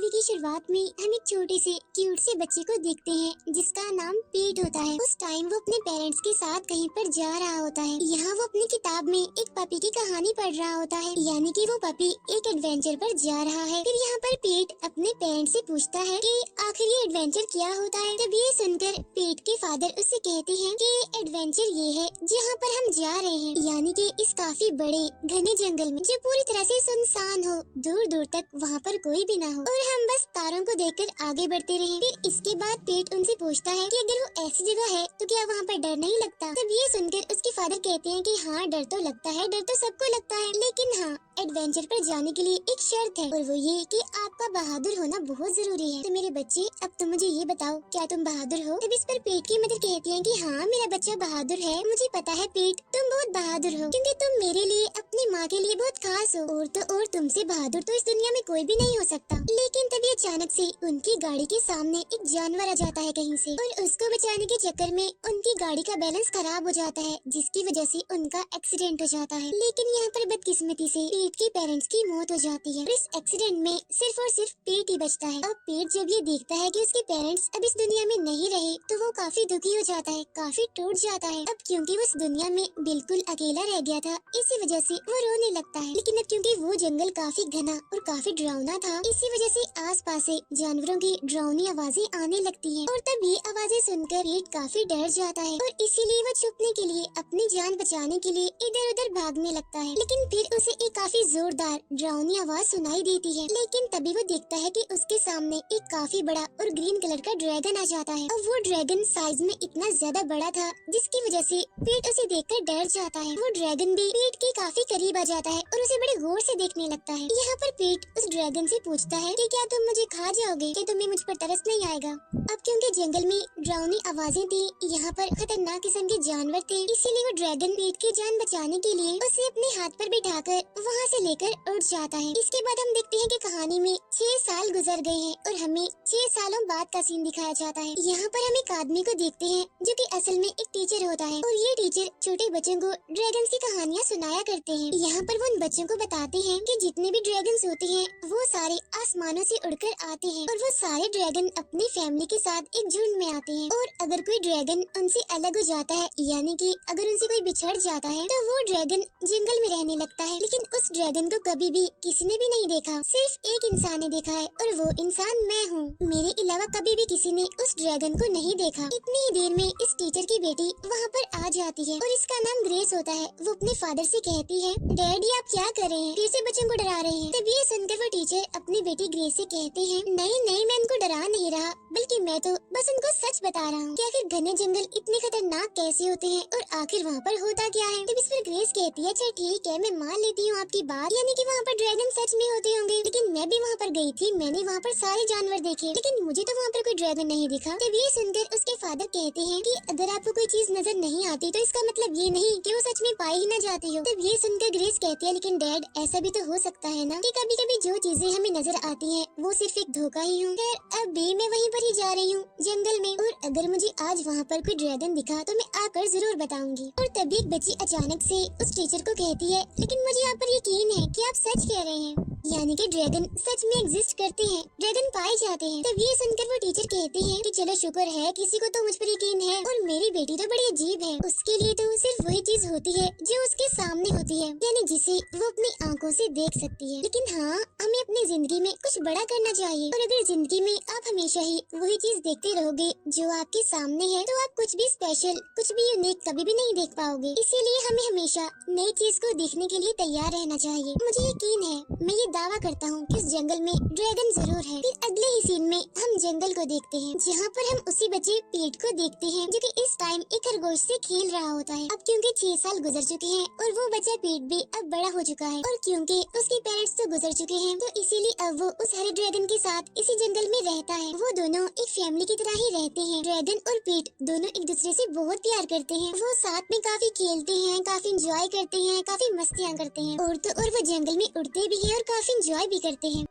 Movie की शुरुआत में हम एक छोटे से क्यूट से बच्चे को देखते हैं जिसका नाम पीट होता है। उस टाइम वो अपने पेरेंट्स के साथ कहीं पर जा रहा होता है। यहाँ वो अपनी किताब में एक पपी की कहानी पढ़ रहा होता है, यानी कि वो पपी एक एडवेंचर पर जा रहा है। फिर यहाँ पर पीट अपने पेरेंट्स से पूछता है कि आखिर ये एडवेंचर क्या होता है। तब ये सुनकर पीट के फादर उससे कहते हैं कि एडवेंचर ये है जहाँ पर हम जा रहे हैं, यानी कि इस काफी बड़े घने जंगल में जो पूरी तरह से सुनसान हो, दूर दूर तक वहाँ पर कोई भी ना हो और हम बस तारों को देखकर आगे बढ़ते रहें। फिर इसके बाद पीट उनसे पूछता है कि अगर वो ऐसी जगह है तो क्या वहाँ पर डर नहीं लगता। तब ये सुनकर उसके फादर कहते हैं कि हाँ, डर तो लगता है, डर तो सबको लगता है, लेकिन हाँ, एडवेंचर पर जाने के लिए एक शर्त है और वो ये कि आपका बहादुर होना बहुत जरूरी है। तो मेरे बच्चे, अब तुम मुझे ये बताओ, क्या तुम बहादुर हो। तब इस पर पीट की मदर कहती है कि हाँ, मेरा बच्चा बहादुर है। मुझे पता है पीट, तुम बहुत बहादुर हो क्योंकि तुम मेरे लिए, अपनी माँ के लिए बहुत खास हो और तो और तुमसे बहादुर तो इस दुनिया में कोई भी नहीं हो सकता। लेकिन तभी अचानक से उनकी गाड़ी के सामने एक जानवर आ जाता है कहीं से और उसको बचाने के चक्कर में उनकी गाड़ी का बैलेंस खराब हो जाता है, जिसकी वजह से उनका एक्सीडेंट हो जाता है। लेकिन यहाँ पर बदकिस्मती से पीट के पेरेंट्स की मौत हो जाती है और इस एक्सीडेंट में सिर्फ और सिर्फ पीट ही बचता है। अब पीट जब ये देखता है कि उसके पेरेंट्स अब इस दुनिया में नहीं रहे तो वो काफी दुखी हो जाता है, काफी टूट जाता है। अब क्योंकि वो इस दुनिया में बिल्कुल अकेला रह गया था, इसी वजह से वो रोने लगता है। लेकिन अब क्योंकि वो जंगल काफी घना और काफी डरावना था, इसी वजह से आसपास से जानवरों की डरावनी आवाजें आने लगती हैं और तब ये आवाजें सुनकर पीट काफी डर जाता है और इसीलिए वो छुपने के लिए, अपनी जान बचाने के लिए इधर उधर भागने लगता है। लेकिन फिर उसे एक काफी जोरदार डरावनी आवाज सुनाई देती है। लेकिन तभी वो देखता है कि उसके सामने एक काफी बड़ा और ग्रीन कलर का ड्रैगन आ जाता है और वो ड्रैगन साइज में इतना ज्यादा बड़ा था जिसकी वजह से पीट उसे देखकर डर जाता है। वो ड्रैगन भी पीट के काफी करीब आ जाता है और उसे बड़े गौर से देखने लगता है। यहाँ पर पीट उस ड्रैगन से पूछता है कि क्या तुम मुझे खा जाओगे, कि तुम्हें मुझ पर तरस नहीं आएगा। अब क्योंकि जंगल में डरावनी आवाजें थी, यहाँ पर खतरनाक किस्म के जानवर थे, इसीलिए वो ड्रैगन पीट की जान बचाने के लिए उसे अपने हाथ पर बिठाकर वहाँ से लेकर उड़ जाता है। इसके बाद हम देखते हैं कि कहानी में 6 साल गुजर गए हैं और हमें 6 सालों बाद का सीन दिखाया जाता है। यहाँ पर हम एक आदमी को देखते हैं जो कि असल में एक टीचर होता है और ये टीचर छोटे बच्चों को ड्रैगन की कहानियाँ सुनाया करते हैं। यहाँ पर वो उन बच्चों को बताते हैं कि जितने भी ड्रैगन्स होते हैं वो सारे आसमानों से उड़कर आते हैं और वो सारे ड्रैगन अपनी फैमिली के साथ एक झुंड में आते हैं और अगर कोई ड्रैगन उनसे अलग हो जाता है, यानी कि अगर उनसे कोई बिछड़ जाता है, तो वो ड्रैगन जंगल में रहने लगता है। लेकिन उस ड्रैगन को कभी भी किसी ने भी नहीं देखा, सिर्फ एक इंसान ने देखा है और वो इंसान मैं हूँ। मेरे अलावा कभी भी किसी ने उस ड्रैगन को नहीं देखा। इतनी ही देर में इस टीचर की बेटी वहाँ पर आ जाती है और इसका नाम ग्रेस होता है। वो अपने फादर से कहती है, डैडी आप क्या कर रहे हैं, फिर से बच्चों को डरा रहे हैं। तब ये सुनकर वो टीचर अपनी बेटी ग्रेस से कहते हैं, नहीं नहीं, मैं उनको डरा नहीं रहा, बल्कि मैं तो बस उनको सच बता रहा हूँ कि आखिर घने जंगल इतने खतरनाक कैसे होते हैं और आखिर वहाँ पर होता क्या है। तब इस पर ग्रेस कहती है, अच्छा ठीक है, मैं मान लेती हूँ आपकी बात, यानी कि वहाँ पर ड्रैगन सच में होते होंगे, लेकिन मैं भी वहाँ पर गई थी, मैंने वहाँ पर सारे जानवर देखे, लेकिन मुझे तो वहाँ पर कोई ड्रैगन नहीं दिखा। तब ये सुनकर उसके फादर कहते हैं कि अगर आपको कोई चीज नजर नहीं आती तो इसका मतलब ये नहीं कि वो सच में पाई ही न जाती हो। तब ये सुनकर ग्रेस कहती है, लेकिन डैड ऐसा भी तो हो सकता है ना कि कभी कभी जो चीजें हमें नजर आती हैं वो सिर्फ एक धोखा ही हो। खैर अब भी मैं वहीं पर ही जा रही हूँ जंगल में और अगर मुझे आज वहाँ पर कोई ड्रैगन दिखा तो मैं आकर जरूर बताऊंगी। और तभी एक बच्ची अचानक से उस टीचर को कहती है, लेकिन मुझे आप पर यकीन है कि आप सच कह रहे हैं, यानी कि ड्रैगन सच में एग्जिस्ट करते हैं, ड्रैगन पाए जाते हैं। तब ये सुनकर वो टीचर कहती है कि चलो शुक्र है किसी को तो मुझ पर यकीन है और मेरी बेटी तो बड़ी अजीब है, उसके लिए तो सिर्फ वही चीज होती है जो उसके सामने होती है, यानी जिसे वो अपनी आंखों से देख सकती है। लेकिन हाँ, हमें अपनी जिंदगी में कुछ बड़ा करना चाहिए और अगर जिंदगी में आप हमेशा ही वही चीज देखते रहोगे जो आपके सामने है तो आप कुछ भी स्पेशल, कुछ भी यूनिक कभी भी नहीं देख पाओगे। इसीलिए हमें हमेशा नई चीज को देखने के लिए तैयार रहना चाहिए। मुझे यकीन है, मैं ये दावा करता हूँ कि इस जंगल में ड्रैगन जरूर है। फिर अगले ही सीन में हम जंगल को देखते हैं जहाँ पर हम उसी बच्चे पीट को देखते हैं जो कि इस टाइम एक खरगोश से खेल रहा होता है। अब क्योंकि 6 साल गुजर चुके हैं और वो बच्चा पीट भी अब बड़ा हो चुका है और क्योंकि उसके पेरेंट्स तो गुजर चुके हैं तो इसीलिए अब वो उस हरे ड्रैगन के साथ इसी जंगल में रहता है। वो दोनों एक फैमिली की तरह ही रहते हैं। ड्रैगन और पीट दोनों एक दूसरे से बहुत प्यार करते हैं। वो साथ में काफी खेलते हैं, काफी इंजॉय करते हैं, काफी मस्तियाँ करते हैं और तो और वो जंगल में उड़ते भी हैं और काफी इंजॉय भी करते हैं।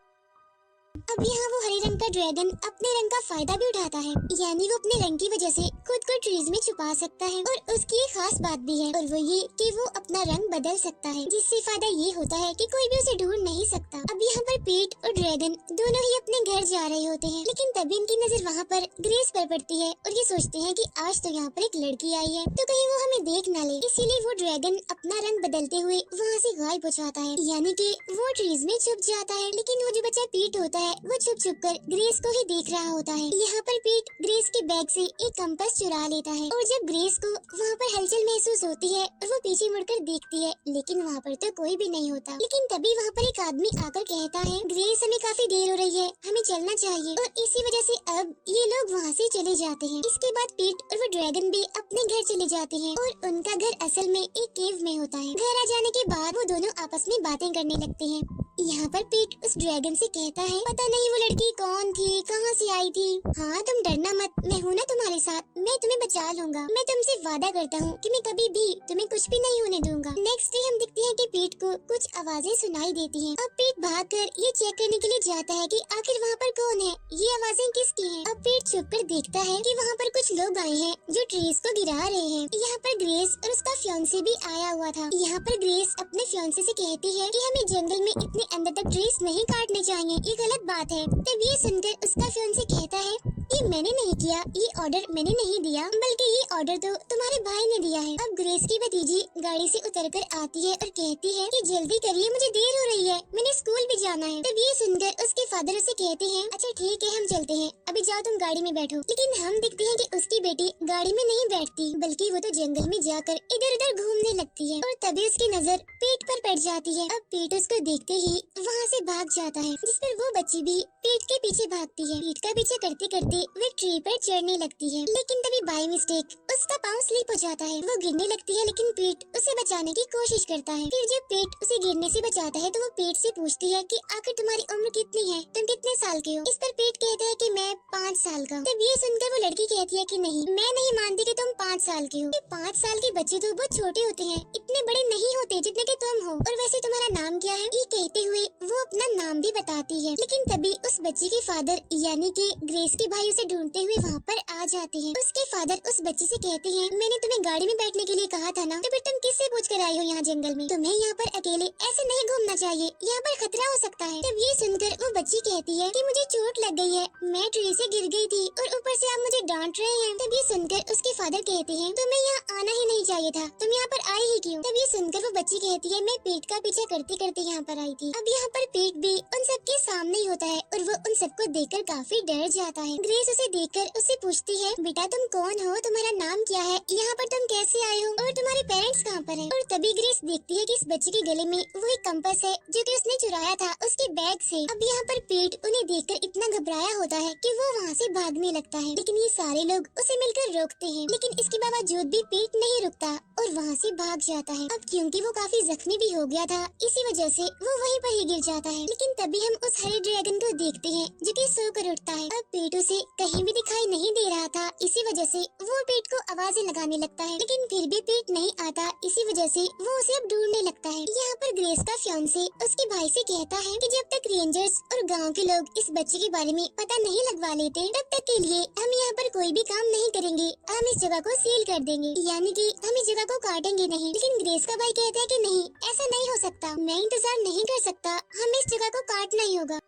अब यहाँ वो हरे रंग का ड्रैगन अपने रंग का फायदा भी उठाता है, यानी वो अपने रंग की वजह से खुद को ट्रीज में छुपा सकता है। और उसकी एक खास बात भी है, और वो ये कि वो अपना रंग बदल सकता है, जिससे फायदा ये होता है कि कोई भी उसे ढूंढ नहीं सकता। अब यहाँ पर पीट और ड्रैगन दोनों ही अपने घर जा रहे होते हैं, लेकिन तभी इनकी नजर वहाँ पर ग्रेस पर पड़ती है और ये सोचते हैं कि आज तो यहाँ पर एक लड़की आई है, तो कहीं वो हमें देख ना ले। इसीलिए वो ड्रैगन अपना रंग बदलते हुए वहाँ से गायब हो जाता है, यानी कि वो ट्रीज में छुप जाता है। लेकिन वो जो बच्चा पीट होता है वो छुप छुप कर ग्रेस को ही देख रहा होता है। यहाँ पर पीट ग्रेस के बैग से एक कंपास चुरा लेता है, और जब ग्रेस को वहाँ पर हलचल महसूस होती है और वो पीछे मुड़कर देखती है, लेकिन वहाँ पर तो कोई भी नहीं होता। लेकिन तभी वहाँ पर एक आदमी आकर कहता है, ग्रेस हमें काफी देर हो रही है, हमें चलना चाहिए। और इसी वजह से अब ये लोग वहाँ से चले जाते हैं। इसके बाद पीट और वो ड्रैगन भी अपने घर चले जाते हैं, और उनका घर असल में एक केव में होता है। घर आ जाने के बाद वो दोनों आपस में बातें करने लगते हैं। यहाँ पर पीट उस ड्रैगन से कहता है, पता नहीं वो लड़की कौन थी, कहाँ से आई थी। हाँ तुम डरना मत, मैं हूँ ना तुम्हारे साथ, मैं तुम्हें बचा लूंगा। मैं तुमसे वादा करता हूँ कि मैं कभी भी तुम्हें कुछ भी नहीं होने दूंगा। नेक्स्ट डे हम दिखते हैं कि पीट को कुछ आवाजें सुनाई देती हैं। अब पीट भागकर ये चेक करने के लिए जाता है कि आखिर वहाँ पर कौन है, ये आवाजें किसकी हैं। अब पीट छुप कर देखता है कि वहाँ पर कुछ लोग आए हैं जो ट्रीज को गिरा रहे हैं। यहाँ पर ग्रेस और उसका फियांसे भी आया हुआ था। यहाँ पर ग्रेस अपने फियांसे से कहती है कि हमें जंगल में इतने अंदर तक ट्रीज नहीं काटने चाहिए, ये गलत बात है। तब ये सुनकर उसका फियांसे कहता है, ये मैंने नहीं किया, ये ऑर्डर मैंने नहीं दिया, बल्कि ये ऑर्डर तो तुम्हारे भाई ने दिया है। अब ग्रेस की भतीजी गाड़ी से उतरकर आती है और कहती है कि जल्दी करिए, मुझे देर हो रही है, मैंने स्कूल भी जाना है। तब ये सुनकर उसके फादर उसे कहते हैं, अच्छा ठीक है हम चलते हैं, अभी जाओ तुम गाड़ी में बैठो। लेकिन हम देखते हैं कि उसकी बेटी गाड़ी में नहीं बैठती, बल्कि वो तो जंगल में जाकर इधर उधर घूमने लगती है। और तभी उसकी नजर पीट पर पड़ जाती है। अब पीट उसको देखते ही वहाँ से भाग जाता है, जिस पर वो बच्ची भी पीट के पीछे भागती है। पीट का पीछे करते करते वो ट्री पर चढ़ने लगती है, लेकिन तभी बाय मिस्टेक उसका पाँव स्लिप हो जाता है। वो गिरने लगती है, लेकिन पीट उसे बचाने की कोशिश करता है। फिर जब पीट उसे गिरने से बचाता है तो वो पीट से पूछती है कि आखिर तुम्हारी उम्र कितनी है, तुम कितने साल के हो। इस पर पीट कहता है कि मैं 5 साल का हूँ। तब ये सुनकर वो लड़की कहती है कि नहीं, मैं नहीं मानती कि तुम 5 साल के हो। 5 साल के बच्चे तो बहुत छोटे होते हैं, इतने बड़े नहीं होते जितने के तुम हो। और वैसे तुम्हारा नाम क्या है? ये कहते हुए वो अपना नाम भी बताती है। लेकिन तभी उस बच्ची के फादर यानी कि ग्रेस के भाई उसे ढूंढते हुए वहाँ पर आ जाते हैं। उसके फादर उस बच्ची से कहते हैं, मैंने तुम्हें गाड़ी में बैठने के लिए कहा था ना, तो फिर तुम किससे पूछ कर आई हो यहाँ जंगल में? तुम्हें यहाँ पर अकेले ऐसे नहीं घूमना चाहिए, यहाँ पर खतरा हो सकता है। तब ये सुनकर वो बच्ची कहती है कि मुझे चोट लग गई है, मैं ट्री से गिर गई थी और ऊपर से आप मुझे डांट रहे हैं। तब ये सुनकर उसके फादर कहते हैं, तुम्हें यहाँ आना ही नहीं चाहिए था, तुम यहाँ पर आई ही क्यों? तब ये सुनकर वो बच्ची कहती है, मैं पीट का पीछा करते करते यहाँ पर आई थी। अब यहाँ पर पीट भी उन सबके सामने ही होता है और वो उन सबको देखकर काफी डर जाता है। ग्रेस उसे देखकर उससे पूछती है, बेटा तुम कौन हो, तुम्हारा नाम क्या है, यहाँ पर तुम कैसे आए हो और तुम्हारे पेरेंट्स कहाँ पर हैं? और तभी ग्रेस देखती है कि इस बच्चे के गले में वो एक कंपास है जो कि उसने चुराया था उसके बैग से। अब यहाँ पर पीट उन्हें देखकर इतना घबराया होता है कि वो वहाँ से भागने लगता है, लेकिन ये सारे लोग उसे मिलकर रोकते हैं। लेकिन इसके बावजूद भी पीट नहीं रुकता और वहाँ से भाग जाता है। अब क्योंकि वो काफी जख्मी भी हो गया था, इसी वजह से वो वहीं पर ही गिर जाता है। लेकिन तभी हम उस हरे ड्रैगन को देखते हैं जो कि सोकर उठता है। अब पीट उसे कहीं भी दिखाई नहीं दे रहा था, इसी वजह से वो पीट को आवाजें लगाने लगता है, लेकिन फिर भी पीट नहीं आता, इसी वजह से वो उसे अब ढूंढने लगता है। यहाँ पर ग्रेस का फियांसे उसके भाई से कहता है कि जब तक रेंजर्स और गांव के लोग इस बच्चे के बारे में पता नहीं लगवा लेते, तब तक के लिए हम यहाँ पर कोई भी काम नहीं करेंगे, हम इस जगह को सील कर देंगे, यानी कि हम इस जगह को काटेंगे नहीं। लेकिन ग्रेस का भाई कहता है कि नहीं, ऐसा नहीं हो सकता, मैं इंतजार नहीं कर सकता, हमें इस जगह को काटना ही होगा।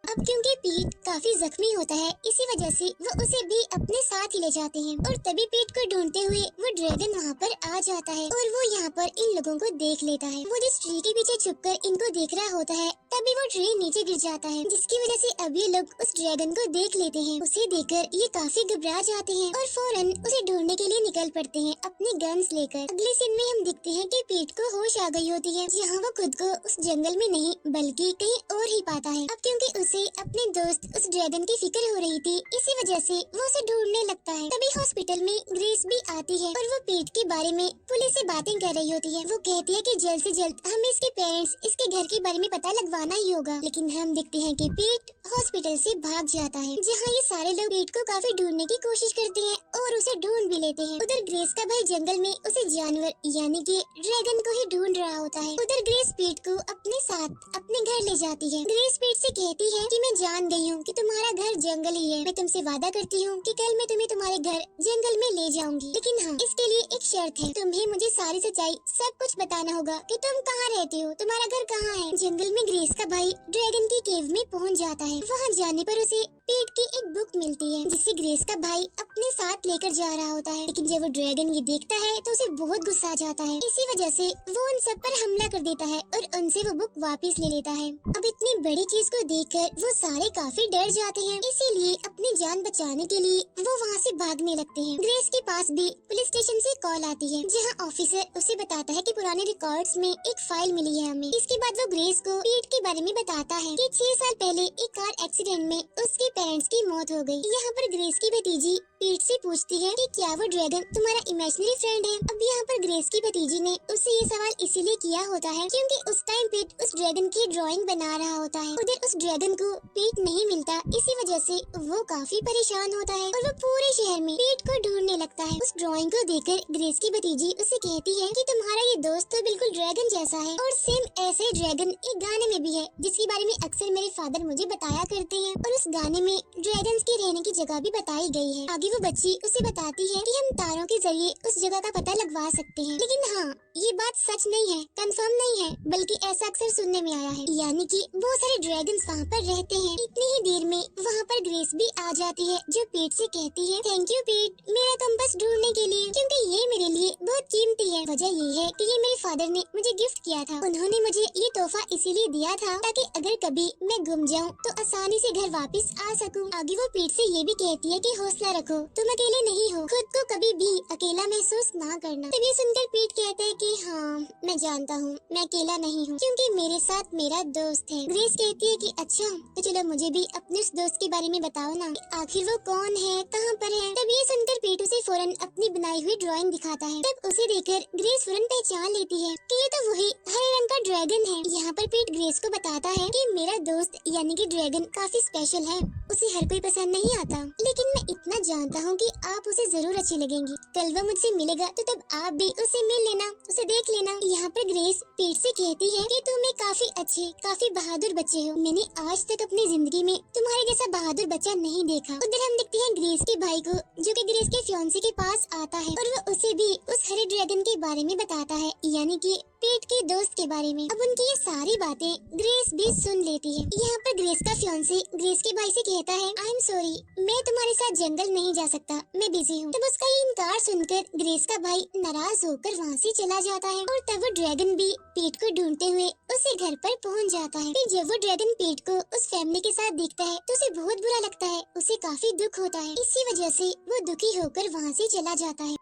अब क्योंकि पीट काफी जख्मी होता है, इसी वजह से वो उसे भी अपने साथ ही ले जाते हैं। और तभी पीट को ढूंढते हुए वो ड्रैगन वहाँ पर आ जाता है और वो यहाँ पर इन लोगों को देख लेता है। वो जिस ट्री के पीछे छुपकर इनको देख रहा होता है, तभी वो ट्री नीचे गिर जाता है, जिसकी वजह से अब ये लोग उस ड्रैगन को देख लेते हैं। उसे देखकर ये काफी घबरा जाते हैं और फौरन उसे ढूंढने के लिए निकल पड़ते हैं अपनी गन्स लेकर। अगले सीन में हम दिखते हैं कि पीट को होश आ गई होती है, जहाँ वो खुद को उस जंगल में नहीं बल्कि कहीं और ही पाता है। अब क्योंकि उसे अपने दोस्त उस ड्रैगन की फिक्र हो रही थी, इसी वजह से वो उसे ढूंढने लगता है। तभी हॉस्पिटल में ग्रेस भी आती है और वो पीट के बारे में पुलिस से बातें कर रही होती है। वो कहती है कि जल्द से जल्द हमें इसके पेरेंट्स, इसके घर के बारे में पता लगवाना ही होगा। लेकिन हम देखते हैं कि पीट हॉस्पिटल से भाग जाता है, जहाँ ये सारे लोग पीट को काफी ढूंढने की कोशिश करते हैं और उसे ढूंढ भी लेते हैं। उधर ग्रेस का भाई जंगल में उसे जानवर यानी कि ड्रैगन को ही ढूंढ रहा होता है। उधर ग्रेस पीट को अपने साथ अपने घर ले जाती है। ग्रेस पीट से कहती है कि मैं जान गई हूँ कि तुम्हारा घर जंगल ही है। मैं तुमसे वादा करती हूँ कि कल मैं तुम्हें तुम्हारे घर जंगल में ले जाऊंगी, लेकिन हाँ, इसके लिए एक शर्त है। तुम्हें मुझे सारी सच्चाई सब कुछ बताना होगा कि तुम कहाँ रहती हो, तुम्हारा घर कहाँ है। जंगल में ग्रेस का भाई ड्रैगन की केव में पहुँच जाता है। वहाँ जाने पर उसे पीट की एक बुक मिलती है, जिसे ग्रेस का भाई अपने साथ लेकर जा रहा होता है। लेकिन जब वो ड्रैगन ये देखता है तो उसे बहुत गुस्सा आ जाता है। इसी वजह से वो उन सब पर हमला कर देता है और उनसे वो बुक वापस ले लेता है। अब इतनी बड़ी चीज को देखकर वो सारे काफी डर जाते हैं, इसीलिए अपनी जान बचाने के लिए वो वहाँ से भागने लगते हैं। ग्रेस के पास भी पुलिस स्टेशन से कॉल आती है, जहाँ ऑफिसर उसे बताता है कि पुराने रिकॉर्ड्स में एक फाइल मिली है हमें। इसके बाद वो ग्रेस को पीट के बारे में बताता है कि 6 साल पहले एक कार एक्सीडेंट में उसके पेरेंट्स की मौत हो गई। यहाँ पर ग्रेस की भतीजी पीट से पूछती है कि क्या वो ड्रैगन तुम्हारा इमेजिनरी फ्रेंड है। अब यहाँ पर ग्रेस की भतीजी ने उससे ये सवाल इसीलिए किया होता है क्योंकि उस टाइम पीट उस ड्रैगन की ड्राइंग बना रहा होता है। उधर उस ड्रैगन को पीट नहीं मिलता, इसी वजह से वो काफी परेशान होता है और वो पूरे शहर में पीट को ढूंढने लगता है। उस ड्राइंग को देखकर ग्रेस की भतीजी उसे कहती है कि तुम्हारा ये दोस्त तो बिल्कुल ड्रैगन जैसा है और सेम ऐसे ड्रैगन एक गाने में भी है, जिसके बारे में अक्सर मेरे फादर मुझे बताया करते हैं और उस गाने में ड्रैगन्स के रहने की जगह भी बताई गई है। आगे वो बच्ची उसे बताती है कि हम तारों के जरिए उस जगह का पता लगवा सकते हैं, लेकिन हाँ, ये बात सच नहीं है, कंफर्म नहीं है, बल्कि ऐसा अक्सर सुनने में आया है, यानी कि बहुत सारे ड्रैगन्स वहाँ पर रहते हैं। इतनी ही देर में वहाँ पर ग्रेस भी आ जाती है, जो पीट से कहती है थैंक यू पीट, मेरा कंपास ढूंढने के लिए, क्योंकि ये मेरे लिए बहुत कीमती है। वजह ये है कि ये मेरे फादर ने मुझे गिफ्ट किया था। उन्होंने मुझे ये तोहफा इसीलिए दिया था ताकि अगर कभी मैं गुम जाऊँ तो आसानी से घर वापस आ सकूँ। आगे वो पीट से ये भी कहती है कि हौसला रखो, तुम अकेले नहीं हो, खुद को कभी भी अकेला महसूस ना करना। तब ये सुनकर पीट कहता है कि हाँ, मैं जानता हूँ मैं अकेला नहीं हूँ, क्योंकि मेरे साथ मेरा दोस्त है। ग्रेस कहती है कि अच्छा, तो चलो मुझे भी अपने उस दोस्त के बारे में बताओ ना, आखिर वो कौन है, कहाँ पर है। तब ये सुनकर पीट उसे फौरन अपनी बनाई हुई ड्राइंग दिखाता है। तब उसे देखकर ग्रेस फौरन पहचान लेती है कि ये तो वही हरे रंग का ड्रैगन है। यहाँ पर पीट ग्रेस को बताता है कि मेरा दोस्त यानी कि ड्रैगन काफी स्पेशल है, उसे हर कोई पसंद नहीं आता, लेकिन मैं इतना जानता हूँ कि आप उसे जरूर अच्छी लगेंगी। कल वो मुझसे मिलेगा तो तब आप भी उसे मिल लेना, उसे देख लेना। यहाँ पर ग्रेस पीट से कहती है कि तुम एक काफी अच्छे, काफी बहादुर बच्चे हो। मैंने आज तक अपनी जिंदगी में तुम्हारे जैसा बहादुर बच्चा नहीं देखा। उधर हम देखते हैं ग्रेस के भाई को, जो कि ग्रेस के फियांसे के पास आता है और वो उसे भी उस हरे ड्रैगन के बारे में बताता है, यानी कि पीट के दोस्त के बारे में। अब उनकी ये सारी बातें ग्रेस भी सुन लेती है। यहाँ पर ग्रेस का फियांसे ग्रेस के भाई से कहता है आई एम सॉरी, मैं तुम्हारे साथ जंगल नहीं जा सकता, मैं बिजी हूँ। तब उसका ये इनकार सुनकर ग्रेस का भाई नाराज होकर वहाँ से चला जाता है और तब वो ड्रैगन भी पीट को ढूंढते हुए उसे घर पर पहुँच जाता है। फिर जब वो ड्रैगन पीट को उस फैमिली के साथ देखता है तो उसे बहुत बुरा लगता है, उसे काफी दुख होता है। इसी वजह से वो दुखी होकर वहाँ से चला जाता है।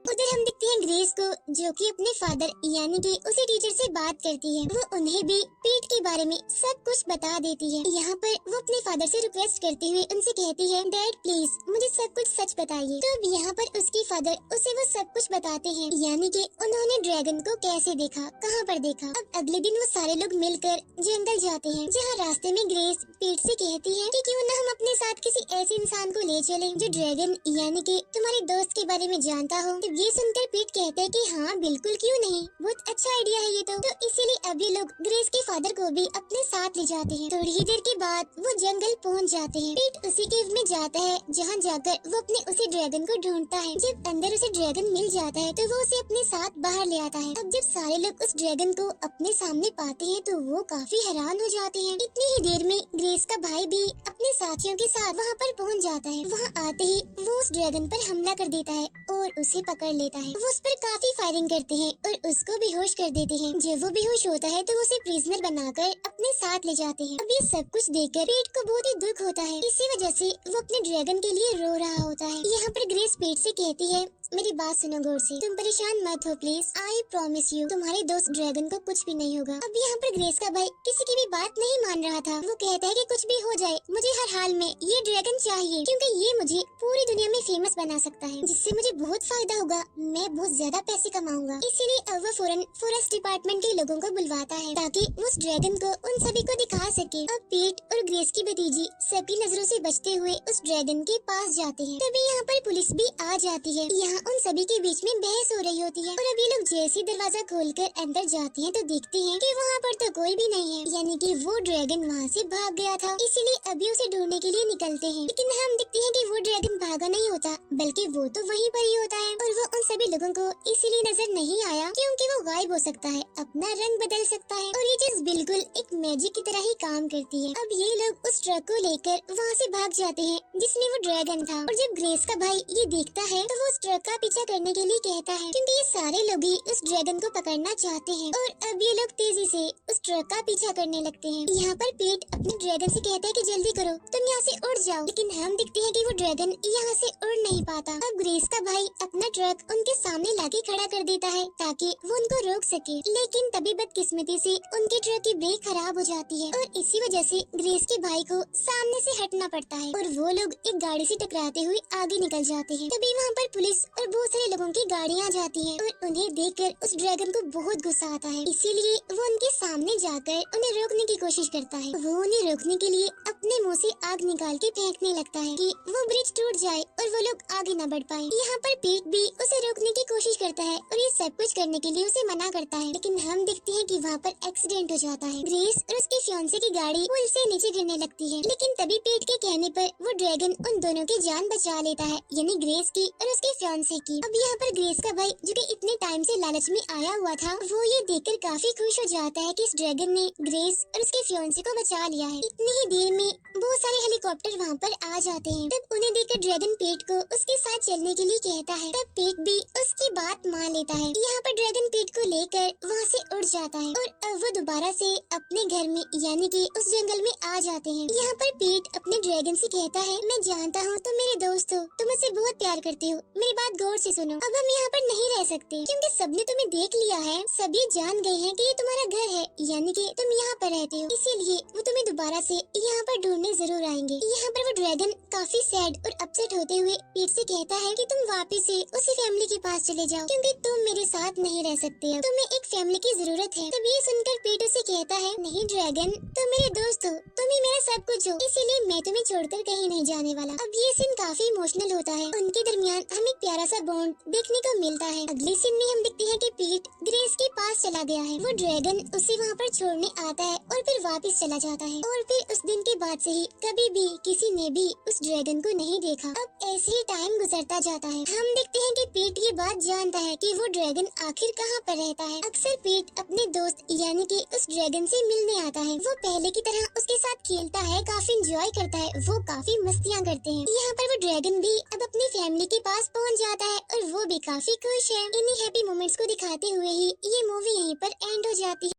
उधर हम देखते हैं ग्रेस को, जो कि अपने फादर यानी कि उसी टीचर से बात करती है। वो उन्हें भी पीट के बारे में सब कुछ बता देती है। यहाँ पर वो अपने फादर से रिक्वेस्ट करते हुए उनसे कहती है डैड प्लीज मुझे सब कुछ सच बताइए। तो अब यहाँ पर उसके फादर उसे वो सब कुछ बताते हैं, यानी कि उन्होंने ड्रैगन को कैसे देखा, कहाँ पर देखा। अब अगले दिन वो सारे लोग मिलकर जंगल जाते हैं, जहाँ रास्ते में ग्रेस पीट से कहती है कि क्यों न हम अपने साथ किसी ऐसे इंसान को ले चलें जो ड्रैगन यानी कि तुम्हारे दोस्त के बारे में जानता हो। ये सुनकर पीट कहते हैं कि हाँ बिल्कुल, क्यों नहीं, बहुत अच्छा आइडिया है ये तो इसीलिए अब ये लोग ग्रेस के फादर को भी अपने साथ ले जाते हैं। थोड़ी ही देर के बाद वो जंगल पहुंच जाते हैं। पीट उसी केव में जाता है जहाँ जाकर वो अपने उसी ड्रैगन को ढूंढता है। जब अंदर उसे ड्रैगन मिल जाता है तो वो उसे अपने साथ बाहर ले आता है। अब जब सारे लोग उस ड्रैगन को अपने सामने पाते हैं तो वो काफी हैरान हो जाते हैं। इतनी ही देर में ग्रेस का भाई भी अपने साथियों के साथ वहाँ पर पहुँच जाता है। वहाँ आते ही वो उस ड्रैगन पर हमला कर देता है और उसे पकड़ लेता है। वो उस पर काफी फायरिंग करते हैं और उसको बेहोश कर देते हैं। जब वो बेहोश होता है तो उसे प्रिजनर बनाकर अपने साथ ले जाते हैं। अब ये सब कुछ देखकर पीट को बहुत ही दुख होता है, इसी वजह से वो अपने ड्रैगन के लिए रो रहा होता है। यहाँ पर ग्रेस पीट से कहती है मेरी बात सुनो गौर से, तुम परेशान मत हो प्लीज, आई प्रॉमिस यू तुम्हारे दोस्त ड्रैगन को कुछ भी नहीं होगा। अब यहाँ पर ग्रेस का भाई किसी की भी बात नहीं मान रहा था। वो कहता है कि कुछ भी हो जाए मुझे हर हाल में ये ड्रैगन चाहिए क्योंकि ये मुझे पूरी दुनिया में फेमस बना सकता है, जिससे मुझे बहुत फायदा होगा, मैं बहुत ज्यादा पैसे कमाऊंगा। इसीलिए अब वो फौरन फॉरेस्ट डिपार्टमेंट के लोगों को बुलवाता है ताकि उस ड्रैगन को उन सभी को दिखा सके। अब पीट और ग्रेस की भतीजी सबकी नजरों से बचते हुए उस ड्रैगन के पास जाते हैं। तभी यहाँ पर पुलिस भी आ जाती है। यहाँ उन सभी के बीच में बहस हो रही होती है और अब ये लोग जैसे दरवाजा खोलकर अंदर जाते हैं तो देखते हैं कि वहाँ पर तो कोई भी नहीं है, यानी कि वो ड्रैगन वहाँ से भाग गया था। इसीलिए अभी उसे ढूंढने के लिए निकलते हैं, लेकिन हम देखते हैं कि वो ड्रैगन भागा नहीं होता, बल्कि वो तो वहीं पर ही होता है और वो उन सभी लोगों को इसीलिए नजर नहीं आया क्योंकि वो गायब हो सकता है, अपना रंग बदल सकता है और ये चीज बिल्कुल एक मैजिक की तरह ही काम करती है। अब ये लोग उस ट्रक को लेकर वहाँ से भाग जाते हैं जिसमें वो ड्रैगन था और जब ग्रेस का भाई ये देखता है तो वो उस ट्रक का पीछा करने के लिए कहता है क्योंकि ये सारे लोग ही उस ड्रैगन को पकड़ना चाहते हैं और अब ये लोग तेजी से उस ट्रक का पीछा करने लगते हैं। यहाँ पर पीट अपने ड्रैगन से कहता है कि जल्दी करो, तुम यहाँ से उड़ जाओ, लेकिन हम देखते हैं कि वो ड्रैगन यहाँ से उड़ नहीं पाता। अब ग्रेस का भाई अपना ट्रक उनके सामने लाके खड़ा कर देता है ताकि वो उनको रोक सके, लेकिन तभी बदकिस्मती से उनके ट्रक की ब्रेक खराब हो जाती है और इसी वजह से ग्रेस के भाई को सामने से हटना पड़ता है और वो लोग एक गाड़ी से टकराते हुए आगे निकल जाते हैं। तभी वहाँ पर पुलिस और बहुत सारे लोगों की गाड़ियाँ जाती हैं और उन्हें देखकर उस ड्रैगन को बहुत गुस्सा आता है, इसीलिए वो उनके सामने जाकर उन्हें रोकने की कोशिश करता है। वो उन्हें रोकने के लिए अपने मुंह से आग निकाल के फेंकने लगता है कि वो ब्रिज टूट जाए और वो लोग आगे न बढ़ पाए। यहाँ पर पीट भी उसे रोकने की कोशिश करता है और ये सब कुछ करने के लिए उसे मना करता है, लेकिन हम देखते हैं कि वहाँ पर एक्सीडेंट हो जाता है। ग्रेस और उसके फियांसे की गाड़ी पुल से नीचे गिरने लगती है, लेकिन तभी पीट के कहने पर वो ड्रैगन उन दोनों की जान बचा लेता है, यानी ग्रेस की और उसके फियांसे की। अब यहाँ पर ग्रेस का भाई जो कि इतने टाइम से लालच में आया हुआ था, वो ये देखकर काफी खुश हो जाता है कि इस ड्रैगन ने ग्रेस और उसके फियांसे को बचा लिया है। इतनी ही देर में बहुत सारे हेलीकॉप्टर वहाँ पर आ जाते हैं। तब उन्हें देखकर ड्रैगन पेट को उसके साथ चलने के लिए कहता है। तब पेट भी उसकी बात मान लेता है। यहाँ पर ड्रैगन पेट को लेकर वहाँ से उड़ जाता है और अब वो दोबारा से अपने घर में यानी कि उस जंगल में आ जाते हैं। यहाँ पर पेट अपने ड्रैगन से कहता है, मैं जानता हूँ तुम मेरे दोस्त हो, तुम मुझसे बहुत प्यार करते हो, मेरी बात गौर से सुनो। अब हम यहाँ पर नहीं रह सकते क्योंकि सबने तुम्हें देख लिया है, सभी जान गए हैं कि ये तुम्हारा घर है, यानी कि तुम यहाँ पर रहते हो, इसीलिए वो तुम्हें दोबारा से यहाँ पर ढूंढने जरूर आएंगे। यहाँ पर वो ड्रैगन काफी सैड और अपसेट होते हुए पीट से कहता है कि तुम वापस से उसी फैमिली के पास चले जाओ क्योंकि तुम मेरे साथ नहीं रह सकते हो, तुम्हें एक फैमिली की जरूरत है। तब ये सुनकर पीट उसे कहता है, नहीं ड्रैगन, तुम मेरे दोस्त हो, तुम ही मेरा सब कुछ हो, इसीलिए मैं तुम्हें छोड़कर कहीं नहीं जाने वाला। अब ये सीन काफी इमोशनल होता है, उनके दरमियान हमें एक प्यारा सा बॉन्ड देखने को मिलता है। अगले सीन में हम देखते हैं कि पीट ग्रेस के पास चला गया है, वो ड्रैगन उसे वहाँ पर छोड़ने आता है और फिर वापस चला जाता है और फिर उस दिन के बाद से ही कभी भी किसी ने भी उस ड्रैगन को नहीं देखा। अब ऐसे ही टाइम गुजरता जाता है। हम देखते हैं कि पीट ये बात जानता है कि वो ड्रैगन आखिर कहाँ पर रहता है। अक्सर पीट अपने दोस्त यानी कि उस ड्रैगन से मिलने आता है, वो पहले की तरह उसके साथ खेलता है, काफी एंजॉय करता है, वो काफी मस्तियाँ करते हैं। यहाँ पर वो ड्रैगन भी अब अपनी फैमिली के पास पहुँच जाता है और वो भी काफी खुश है। इन्हीं हैप्पी मोमेंट्स को दिखाते हुए ही ये मूवी यहीं पर एंड हो जाती है।